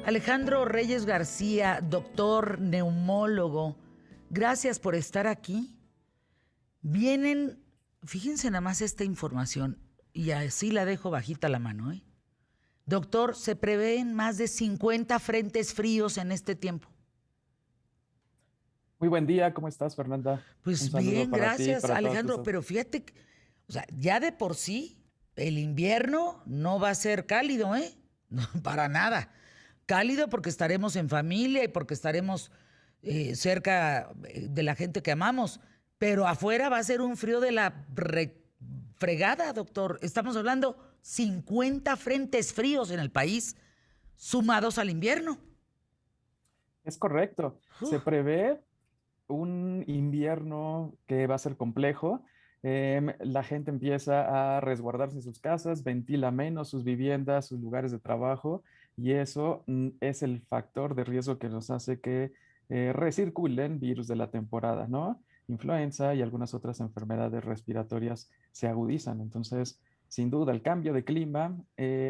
Alejandro Reyes García, doctor neumólogo, gracias por estar aquí. Vienen, fíjense nada más esta información, y así la dejo bajita la mano, ¿eh? Doctor, se prevén más de 50 frentes fríos en este tiempo. Muy buen día, ¿cómo estás, Fernanda? Un Pues saludo bien, para ti y gracias, para todos tus... Alejandro, pero fíjate, o sea, ya de por sí, el invierno no va a ser cálido, ¿eh? No, para nada. Cálido porque estaremos en familia y porque estaremos cerca de la gente que amamos, pero afuera va a ser un frío de la fregada, doctor. Estamos hablando 50 frentes fríos en el país sumados al invierno. Es correcto. Se Uf. prevé un invierno que va a ser complejo. La gente empieza a resguardarse en sus casas, ventila menos sus viviendas, sus lugares de trabajo, y eso es el factor de riesgo que nos hace que recirculen virus de la temporada, ¿no? Influenza y algunas otras enfermedades respiratorias se agudizan. Entonces, sin duda, el cambio de clima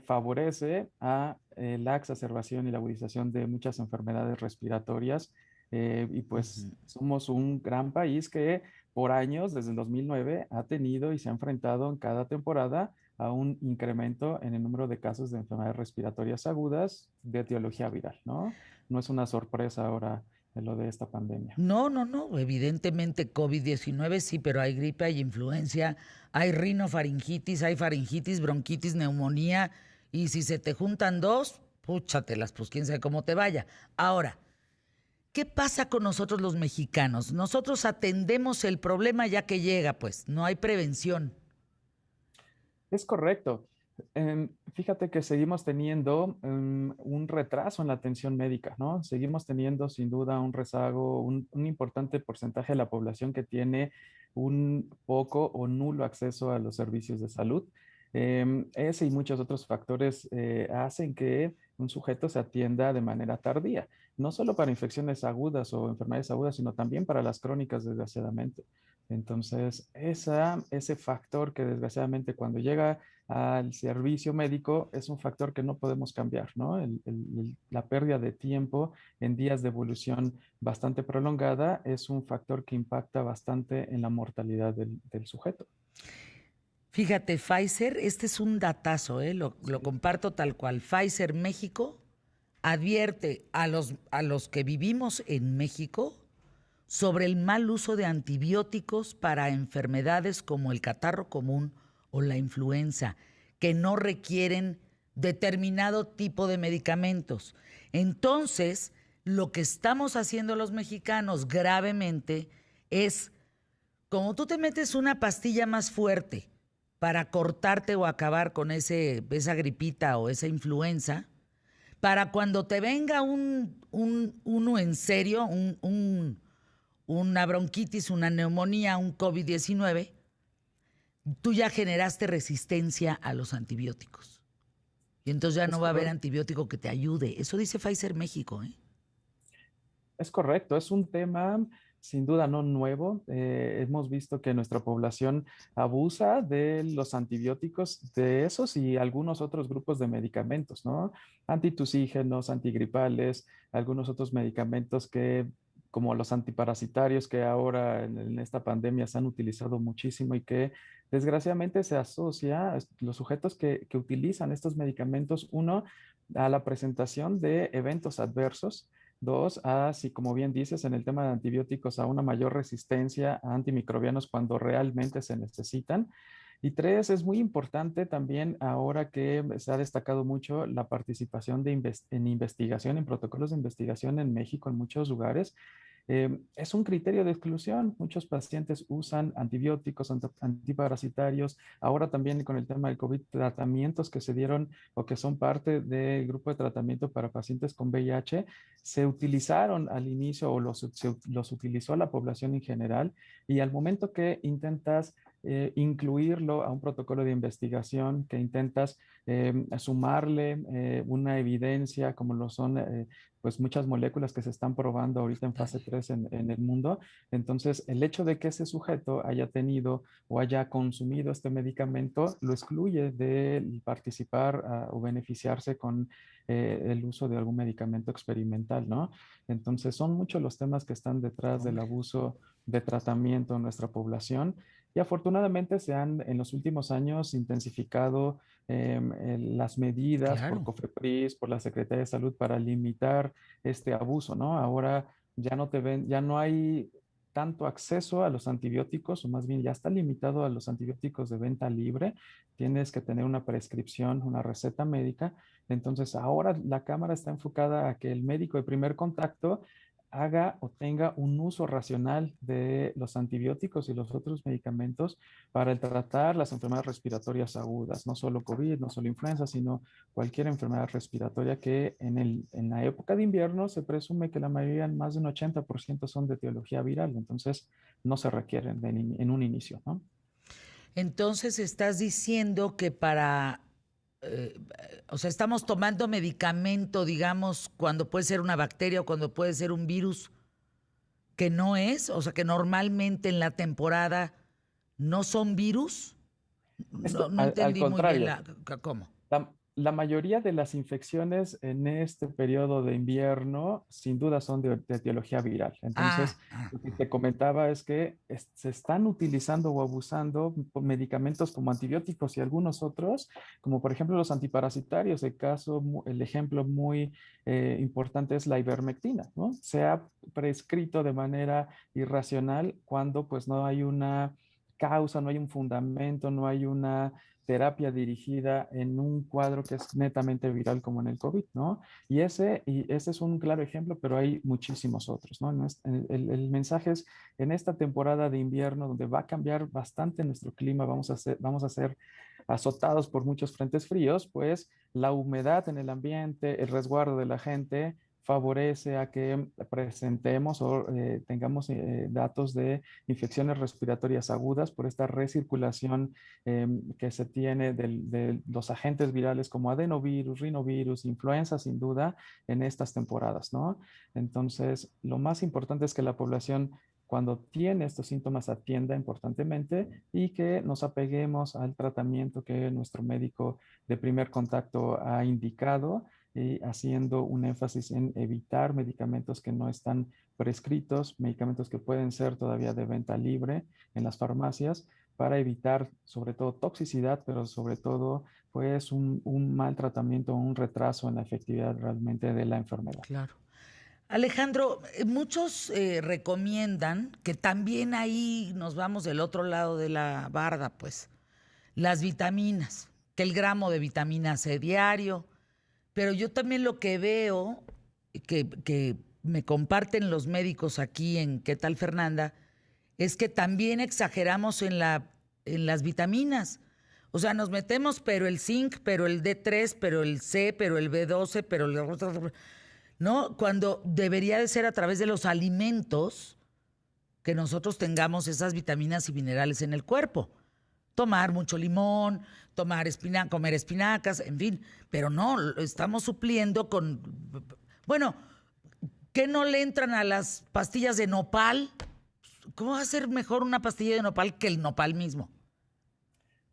favorece a la exacerbación y la agudización de muchas enfermedades respiratorias y pues Ujú. somos un gran país que por años, desde el 2009, ha tenido y se ha enfrentado en cada temporada a un incremento en el número de casos de enfermedades respiratorias agudas de etiología viral, ¿no? No es una sorpresa ahora de lo de esta pandemia. No, no, no. Evidentemente COVID-19 sí, pero hay gripe, hay influencia, hay rinofaringitis, hay faringitis, bronquitis, neumonía. Y si se te juntan dos, púchatelas, pues quién sabe cómo te vaya. Ahora, ¿qué pasa con nosotros los mexicanos? Nosotros atendemos el problema ya que llega, pues, no hay prevención. Es correcto. Fíjate que seguimos teniendo un retraso en la atención médica, ¿no? Seguimos teniendo sin duda un rezago, un importante porcentaje de la población que tiene un poco o nulo acceso a los servicios de salud. Ese y muchos otros factores hacen que un sujeto se atienda de manera tardía, no solo para infecciones agudas o enfermedades agudas, sino también para las crónicas, desgraciadamente. Entonces, ese factor que desgraciadamente cuando llega al servicio médico es un factor que no podemos cambiar, ¿no? La pérdida de tiempo en días de evolución bastante prolongada es un factor que impacta bastante en la mortalidad del sujeto. Fíjate, Pfizer, este es un datazo, lo Sí. comparto tal cual. Pfizer México advierte a los que vivimos en México sobre el mal uso de antibióticos para enfermedades como el catarro común o la influenza, que no requieren determinado tipo de medicamentos. Entonces, lo que estamos haciendo los mexicanos gravemente es, como tú te metes una pastilla más fuerte para cortarte o acabar con esa gripita o esa influenza, para cuando te venga uno en serio, una bronquitis, una neumonía, un COVID-19, tú ya generaste resistencia a los antibióticos. Y entonces ya Es no va a haber correcto. antibiótico que te ayude. Eso dice Pfizer México, ¿eh? Es correcto, es un tema sin duda no nuevo. Hemos visto que nuestra población abusa de los antibióticos, de esos y algunos otros grupos de medicamentos, ¿no? Antitusígenos, antigripales, algunos otros medicamentos que, como los antiparasitarios que ahora en esta pandemia se han utilizado muchísimo y que desgraciadamente se asocia a los sujetos que utilizan estos medicamentos, uno, a la presentación de eventos adversos. Dos, así como bien dices, en el tema de antibióticos, a una mayor resistencia a antimicrobianos cuando realmente se necesitan. Y tres, es muy importante también ahora que se ha destacado mucho la participación en investigación, en protocolos de investigación en México, en muchos lugares. Es un criterio de exclusión. Muchos pacientes usan antibióticos, antiparasitarios. Ahora también con el tema del COVID, tratamientos que se dieron o que son parte del grupo de tratamiento para pacientes con VIH, se utilizaron al inicio o los utilizó la población en general y al momento que intentas incluirlo a un protocolo de investigación que intentas sumarle una evidencia como lo son pues muchas moléculas que se están probando ahorita en fase 3 en el mundo. Entonces, el hecho de que ese sujeto haya tenido o haya consumido este medicamento lo excluye de participar o beneficiarse con el uso de algún medicamento experimental, ¿no? Entonces, son muchos los temas que están detrás del Hombre, abuso de tratamiento en nuestra población y afortunadamente se han en los últimos años intensificado las medidas por claro. COFEPRIS, por la Secretaría de Salud para limitar este abuso, ¿no? Ahora ya no te ven, ya no hay tanto acceso a los antibióticos, o más bien ya está limitado a los antibióticos de venta libre. Tienes que tener una prescripción, una receta médica. Entonces ahora la cámara está enfocada a que el médico de primer contacto haga o tenga un uso racional de los antibióticos y los otros medicamentos para el tratar las enfermedades respiratorias agudas, no solo COVID, no solo influenza, sino cualquier enfermedad respiratoria que en la época de invierno se presume que la mayoría, más de un 80% son de etiología viral, entonces no se requieren en un inicio, ¿no? Entonces estás diciendo que o sea, estamos tomando medicamento, digamos, cuando puede ser una bacteria o cuando puede ser un virus que no es, o sea, que normalmente en la temporada no son virus. No, Esto, no al entendí muy bien contrario, cómo. la mayoría de las infecciones en este periodo de invierno, sin duda, son de etiología viral. Ah, Entonces, ah, lo que te comentaba es que se están utilizando o abusando medicamentos como antibióticos y algunos otros, como por ejemplo los antiparasitarios. El ejemplo muy importante es la ivermectina, ¿no? Se ha prescrito de manera irracional cuando pues no hay una causa, no hay un fundamento, no hay una terapia dirigida en un cuadro que es netamente viral como en el COVID, ¿no? Y ese es un claro ejemplo, pero hay muchísimos otros, ¿no? El mensaje es, en esta temporada de invierno, donde va a cambiar bastante nuestro clima, vamos a ser azotados por muchos frentes fríos, pues la humedad en el ambiente, el resguardo de la gente, favorece a que presentemos o tengamos datos de infecciones respiratorias agudas por esta recirculación que se tiene de los agentes virales como adenovirus, rinovirus, influenza, sin duda, en estas temporadas, ¿no? Entonces, lo más importante es que la población, cuando tiene estos síntomas, atienda importantemente y que nos apeguemos al tratamiento que nuestro médico de primer contacto ha indicado y haciendo un énfasis en evitar medicamentos que no están prescritos, medicamentos que pueden ser todavía de venta libre en las farmacias para evitar sobre todo toxicidad, pero sobre todo pues un mal tratamiento, un retraso en la efectividad realmente de la enfermedad. claro. Alejandro, muchos recomiendan que también ahí nos vamos del otro lado de la barda, pues, las vitaminas, que el gramo de vitamina C diario, pero yo también lo que veo, que me comparten los médicos aquí en ¿Qué tal Fernanda? Es que también exageramos en las vitaminas. O sea, nos metemos, pero el zinc, pero el D3, pero el C, pero el B12, pero el... ¿No? Cuando debería de ser a través de los alimentos que nosotros tengamos esas vitaminas y minerales en el cuerpo. Tomar mucho limón, comer espinacas, en fin, pero no, lo estamos supliendo con... Bueno, ¿qué no le entran a las pastillas de nopal? ¿Cómo va a ser mejor una pastilla de nopal que el nopal mismo?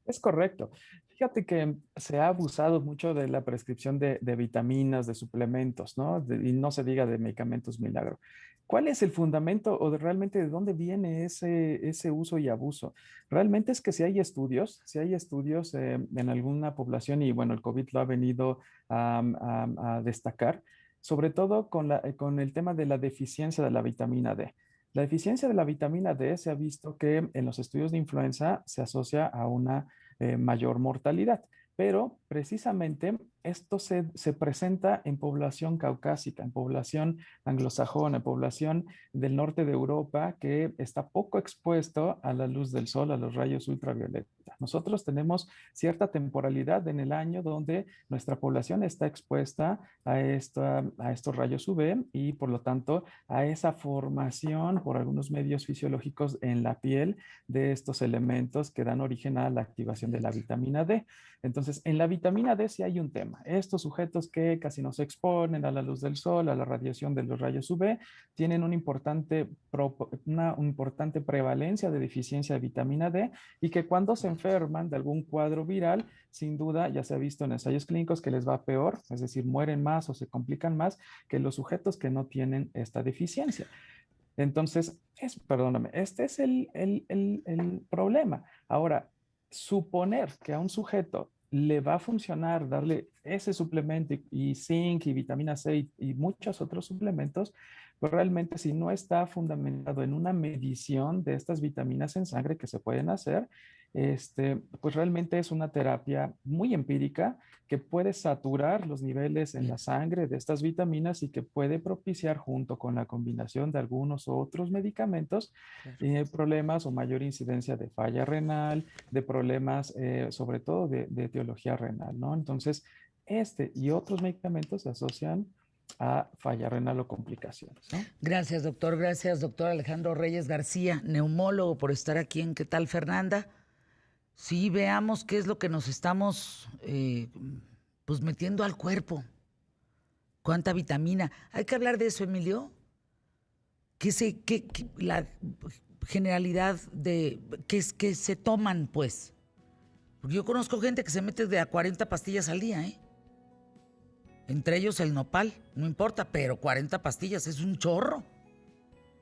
Es correcto. Fíjate que se ha abusado mucho de la prescripción de vitaminas, de suplementos, ¿no? Y no se diga de medicamentos milagro. ¿Cuál es el fundamento o realmente de dónde viene ese uso y abuso? Realmente es que si hay estudios en alguna población, y bueno, el COVID lo ha venido a destacar, sobre todo con el tema de la deficiencia de la vitamina D. La deficiencia de la vitamina D se ha visto que en los estudios de influenza se asocia a una mayor mortalidad, pero precisamente esto se presenta en población caucásica, en población anglosajona, en población del norte de Europa que está poco expuesto a la luz del sol, a los rayos ultravioleta. Nosotros tenemos cierta temporalidad en el año donde nuestra población está expuesta a estos rayos UV y por lo tanto a esa formación por algunos medios fisiológicos en la piel de estos elementos que dan origen a la activación de la vitamina D. Entonces, en la vitamina D sí hay un tema. Estos sujetos que casi no se exponen a la luz del sol, a la radiación de los rayos UV, tienen una importante prevalencia de deficiencia de vitamina D y que cuando se enferman de algún cuadro viral, sin duda ya se ha visto en ensayos clínicos que les va peor, es decir, mueren más o se complican más que los sujetos que no tienen esta deficiencia. Entonces, perdóname, este es el problema. Ahora, suponer que a un sujeto le va a funcionar darle ese suplemento y zinc y vitamina C y muchos otros suplementos, pues realmente si no está fundamentado en una medición de estas vitaminas en sangre que se pueden hacer, pues realmente es una terapia muy empírica que puede saturar los niveles en la sangre de estas vitaminas y que puede propiciar junto con la combinación de algunos otros medicamentos problemas o mayor incidencia de falla renal, de problemas sobre todo de etiología renal, ¿no? Entonces, y otros medicamentos se asocian a falla renal o complicaciones, ¿no? Gracias, doctor. Gracias, doctor Alejandro Reyes García, neumólogo, por estar aquí en ¿Qué tal, Fernanda? Sí, veamos qué es lo que nos estamos pues metiendo al cuerpo. ¿Cuánta vitamina? Hay que hablar de eso, Emilio. La generalidad de que se toman, pues. Porque yo conozco gente que se mete de a 40 pastillas al día, ¿eh? Entre ellos el nopal, no importa, pero 40 pastillas es un chorro.